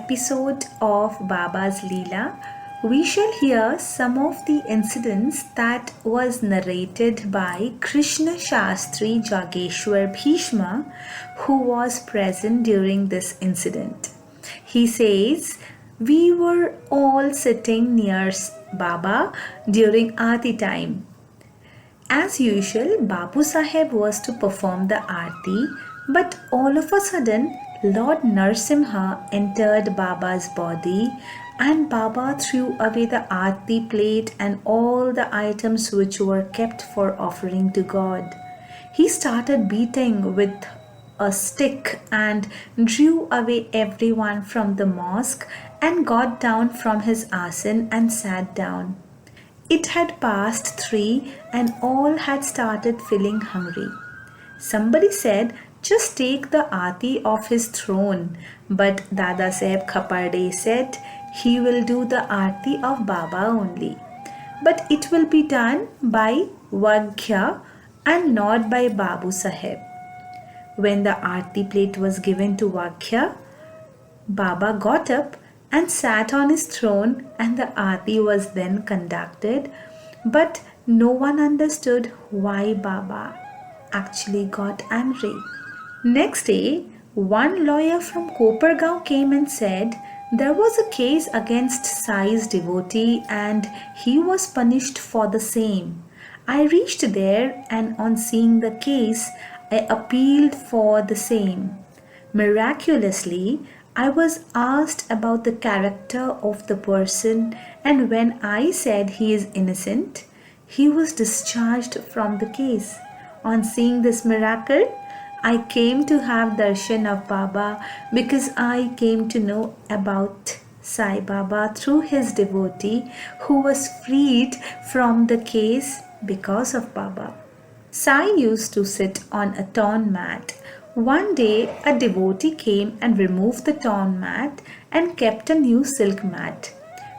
episode of Baba's Leela, we shall hear some of the incidents that was narrated by Krishna Shastri Jageshwar Bhishma, who was present during this incident. He says, "We were all sitting near Baba during Aarti time. As usual, Babu Saheb was to perform the Aarti, but all of a sudden, Lord Narsimha entered Baba's body and Baba threw away the Aarti plate and all the items which were kept for offering to God. He started beating with a stick and drew away everyone from the mosque and got down from his asan and sat down. It had passed 3 and all had started feeling hungry. Somebody said, just take the aarti off his throne. But Dada Saheb Khaparde said, he will do the aarti of Baba only. But it will be done by Vaghya and not by Babu Saheb. When the aarti plate was given to Vaghya, Baba got up and sat on his throne and the aarti was then conducted, but no one understood why Baba actually got angry. Next day, one lawyer from Kopargaon came and said there was a case against Sai's devotee and he was punished for the same. I reached there and on seeing the case, I appealed for the same. Miraculously, I was asked about the character of the person, and when I said he is innocent, he was discharged from the case. On seeing this miracle, I came to have darshan of Baba because I came to know about Sai Baba through his devotee who was freed from the case because of Baba. Sai used to sit on a torn mat. One day, a devotee came and removed the torn mat and kept a new silk mat.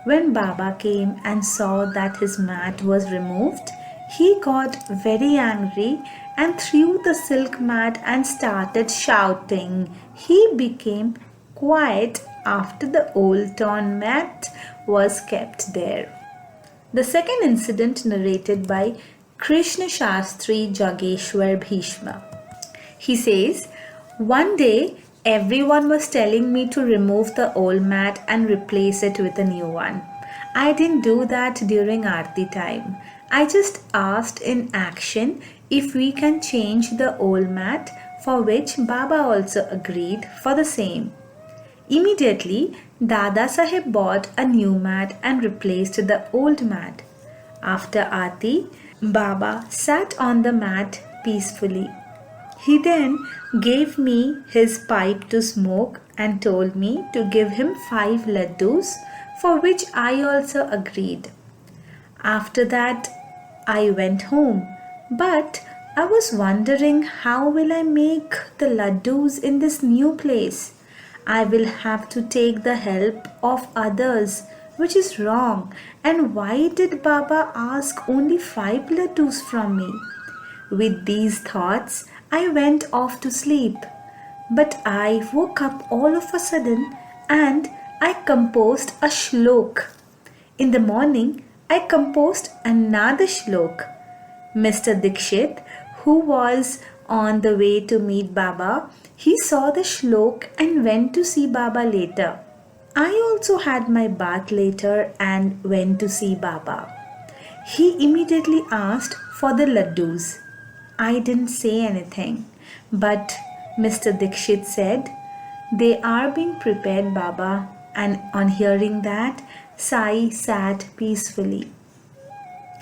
When Baba came and saw that his mat was removed, he got very angry and threw the silk mat and started shouting. He became quiet after the old torn mat was kept there. The second incident narrated by Krishna Shastri Jageshwar Bhishma. He says, one day everyone was telling me to remove the old mat and replace it with a new one. I didn't do that during Aarti time. I just asked in action if we can change the old mat, for which Baba also agreed for the same. Immediately, Dada Saheb bought a new mat and replaced the old mat. After Aarti, Baba sat on the mat peacefully. He then gave me his pipe to smoke and told me to give him 5 laddus, for which I also agreed. After that, I went home, but I was wondering how will I make the laddus in this new place. I will have to take the help of others, which is wrong. And why did Baba ask only 5 laddus from me? With these thoughts, I went off to sleep. But I woke up all of a sudden and I composed a shlok. In the morning, I composed another shlok. Mr. Dikshit, who was on the way to meet Baba, he saw the shlok and went to see Baba later. I also had my bath later and went to see Baba. He immediately asked for the laddus. I didn't say anything, but Mr. Dikshit said, they are being prepared, Baba, and on hearing that, Sai sat peacefully.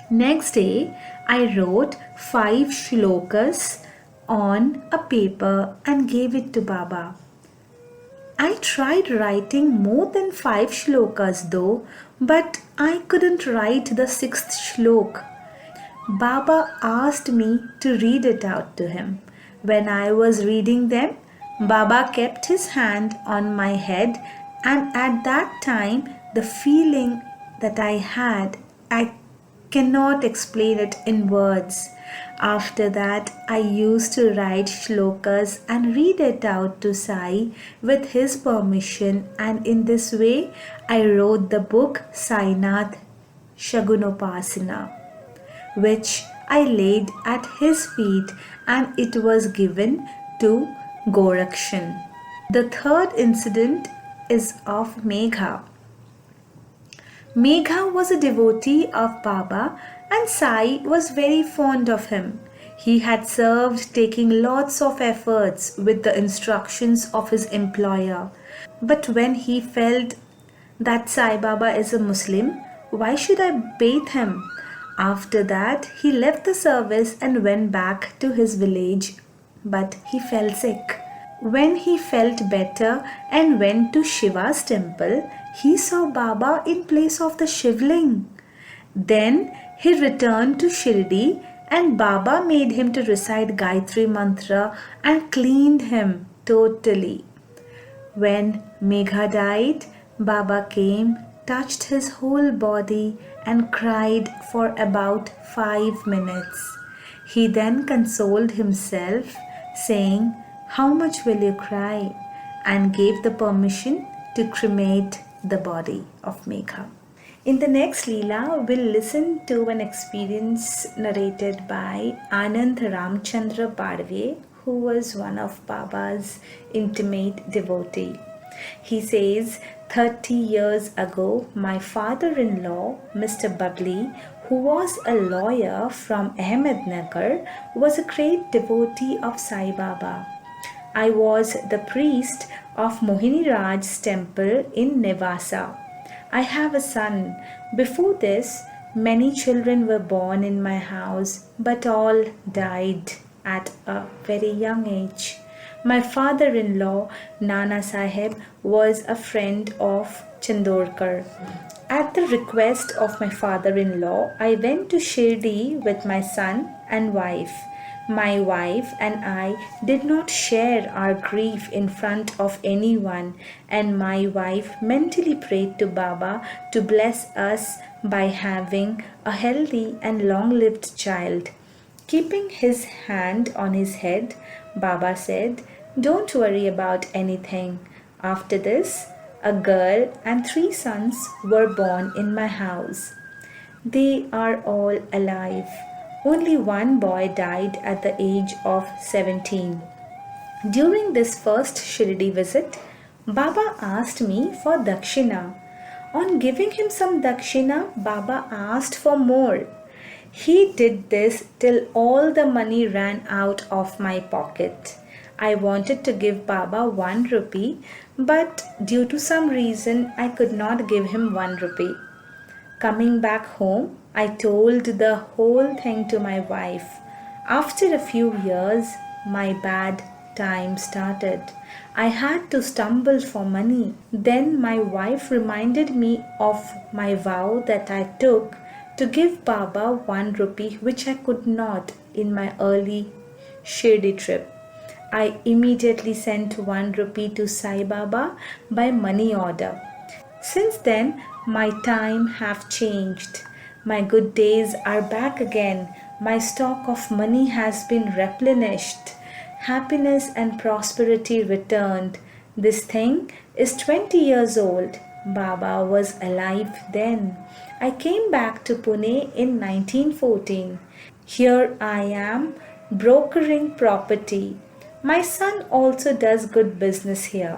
Next day, I wrote 5 shlokas on a paper and gave it to Baba. I tried writing more than 5 shlokas though, but I couldn't write the 6th shlok. Baba asked me to read it out to him. When I was reading them, Baba kept his hand on my head, and at that time the feeling that I cannot explain it in words. After that, I used to write shlokas and read it out to Sai with his permission, and in this way, I wrote the book Sainath Shagunopasana, which I laid at his feet, and it was given to Gorakshan. The third incident is of Megha. Megha was a devotee of Baba and Sai was very fond of him. He had served taking lots of efforts with the instructions of his employer. But when he felt that Sai Baba is a Muslim, why should I bathe him? After that, he left the service and went back to his village, but he fell sick. When he felt better and went to Shiva's temple, he saw Baba in place of the Shivling. Then he returned to Shiridi and Baba made him to recite Gayatri Mantra and cleaned him totally. When Megha died, Baba came, touched his whole body and cried for about 5 minutes. He then consoled himself, saying, "How much will you cry?" and gave the permission to cremate the body of Megha. In the next Leela, we'll listen to an experience narrated by Anand Ramchandra Padve, who was one of Baba's intimate devotee. He says, 30 years ago, my father-in-law, Mr. Babli, who was a lawyer from Ahmednagar, was a great devotee of Sai Baba. I was the priest of Mohini Raj's temple in Nevasa. I have a son. Before this, many children were born in my house, but all died at a very young age. My father-in-law, Nana Sahib, was a friend of Chandorkar. At the request of my father-in-law, I went to Shiridi with my son and wife. My wife and I did not share our grief in front of anyone, and my wife mentally prayed to Baba to bless us by having a healthy and long-lived child. Keeping his hand on his head, Baba said, "Don't worry about anything." After this, a girl and 3 sons were born in my house. They are all alive. Only one boy died at the age of 17. During this first Shiridi visit, Baba asked me for dakshina. On giving him some dakshina, Baba asked for more. He did this till all the money ran out of my pocket. I wanted to give Baba 1 rupee, but due to some reason I could not give him 1 rupee. Coming back home, I told the whole thing to my wife. After a few years, my bad time started. I had to stumble for money. Then my wife reminded me of my vow that I took to give Baba 1 rupee, which I could not in my early Shirdi trip. I immediately sent 1 rupee to Sai Baba by money order. Since then, my time have changed. My good days are back again. My stock of money has been replenished. Happiness and prosperity returned. This thing is 20 years old. Baba was alive then. I came back to Pune in 1914. Here I am brokering property. My son also does good business here.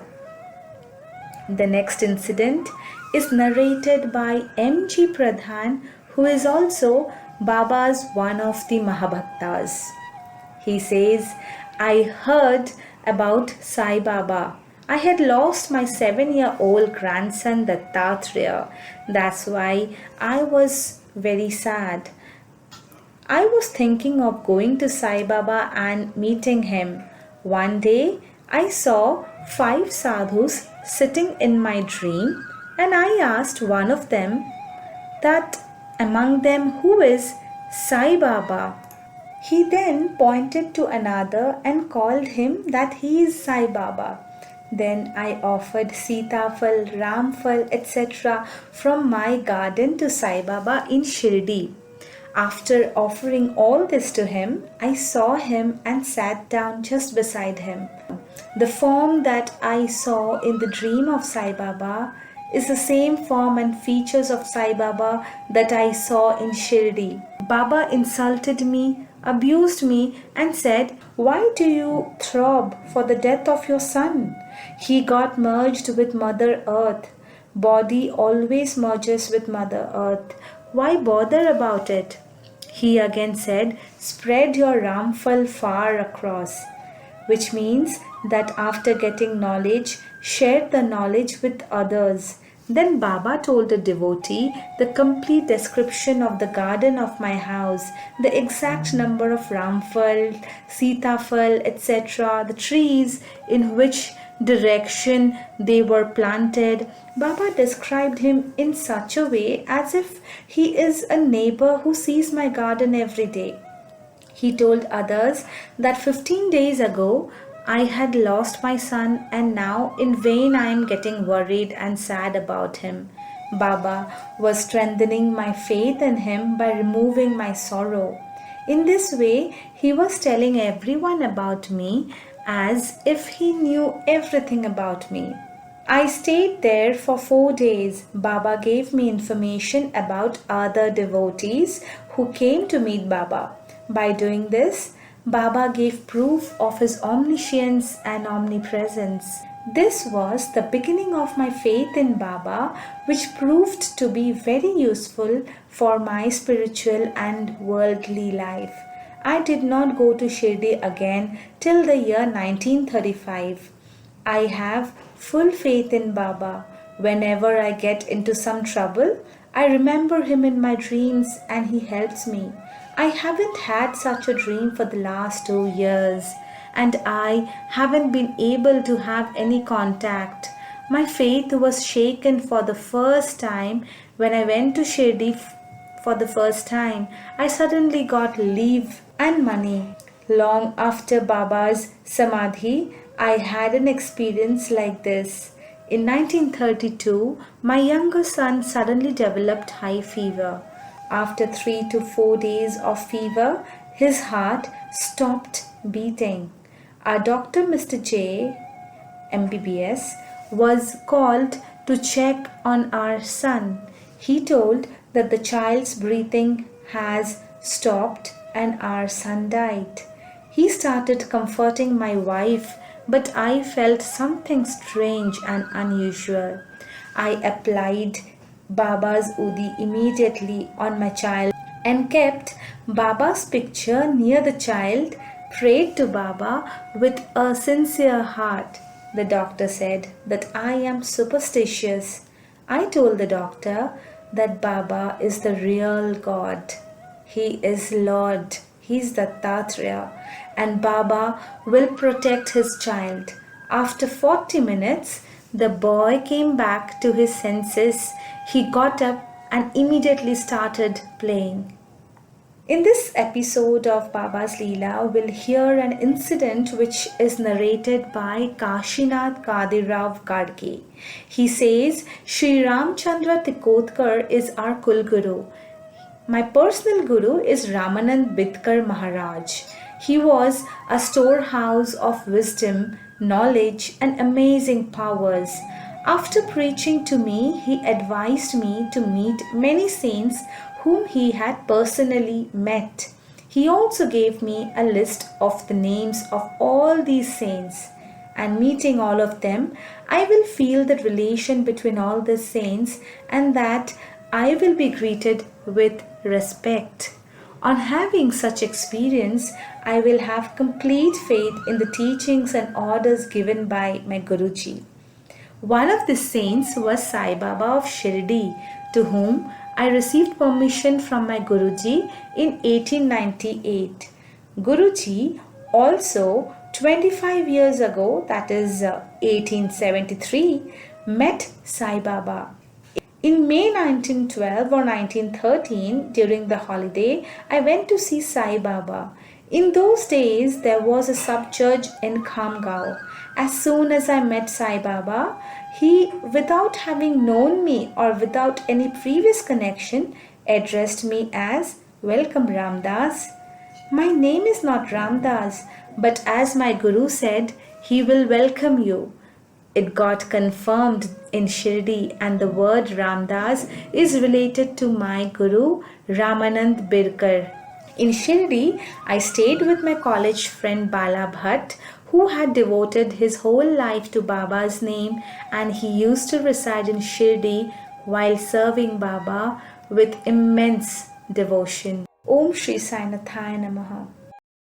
The next incident is narrated by M.G. Pradhan, who is also Baba's one of the Mahabhaktas. He says, I heard about Sai Baba. I had lost my 7-year-old grandson Dattatreya. That's why I was very sad. I was thinking of going to Sai Baba and meeting him. One day, I saw 5 sadhus sitting in my dream, and I asked one of them that among them who is Sai Baba. He then pointed to another and called him that he is Sai Baba. Then I offered Sitafal, Ramfal, etc. from my garden to Sai Baba in Shirdi. After offering all this to him, I saw him and sat down just beside him. The form that I saw in the dream of Sai Baba is the same form and features of Sai Baba that I saw in Shiridi. Baba insulted me, abused me, and said, "Why do you throb for the death of your son? He got merged with Mother Earth. Body always merges with Mother Earth. Why bother about it?" He again said, "Spread your ramphal far across," which means that after getting knowledge, share the knowledge with others. Then Baba told a devotee the complete description of the garden of my house, the exact number of ramphal, sitafal, etc., the trees in which direction they were planted. Baba described him in such a way as if he is a neighbor who sees my garden every day. He told others that 15 days ago I had lost my son and now in vain I am getting worried and sad about him. Baba was strengthening my faith in him by removing my sorrow. In this way, he was telling everyone about me as if he knew everything about me. I stayed there for 4 days. Baba gave me information about other devotees who came to meet Baba. By doing this, Baba gave proof of his omniscience and omnipresence. This was the beginning of my faith in Baba, which proved to be very useful for my spiritual and worldly life. I did not go to Shirdi again till the year 1935. I have full faith in Baba. Whenever I get into some trouble, I remember him in my dreams and he helps me. I haven't had such a dream for the last 2 years and I haven't been able to have any contact. My faith was shaken for the first time when I went to Shirdi for the first time. I suddenly got leave and money. Long after Baba's Samadhi, I had an experience like this. In 1932, my younger son suddenly developed high fever. After 3 to 4 days of fever, his heart stopped beating. Our doctor, Mr. J, MBBS, was called to check on our son. He told that the child's breathing has stopped and our son died. He started comforting my wife, but I felt something strange and unusual. I applied Baba's Udi immediately on my child and kept Baba's picture near the child, prayed to Baba with a sincere heart. The doctor said that I am superstitious. I told the doctor that Baba is the real God. He is Lord. He is Dattatreya, and Baba will protect his child. After 40 minutes, the boy came back to his senses. He got up and immediately started playing. In this episode of Baba's Leela, we'll hear an incident which is narrated by Kashinath Kadirao Gadge. He says, Sri Ramchandra Tikotkar is our Kulguru. My personal guru is Ramanand Bidkar Maharaj. He was a storehouse of wisdom, knowledge, and amazing powers. After preaching to me, he advised me to meet many saints whom he had personally met. He also gave me a list of the names of all these saints. And meeting all of them, I will feel the relation between all the saints and that I will be greeted with respect. On having such experience, I will have complete faith in the teachings and orders given by my Guruji. One of the saints was Sai Baba of Shiridi, to whom I received permission from my Guruji in 1898. Guruji also 25 years ago, that is 1873, met Sai Baba. In May 1912 or 1913, during the holiday, I went to see Sai Baba. In those days, there was a sub-church in Khamgao. As soon as I met Sai Baba, he, without having known me or without any previous connection, addressed me as Welcome, Ramdas. My name is not Ramdas, but as my Guru said, he will welcome you. It got confirmed in Shiridi, and the word Ramdas is related to my Guru Ramanand Birkar. In Shirdi, I stayed with my college friend Bala Bhatt, who had devoted his whole life to Baba's name, and he used to reside in Shirdi while serving Baba with immense devotion. Om Shri Sai Nathaya Namaha.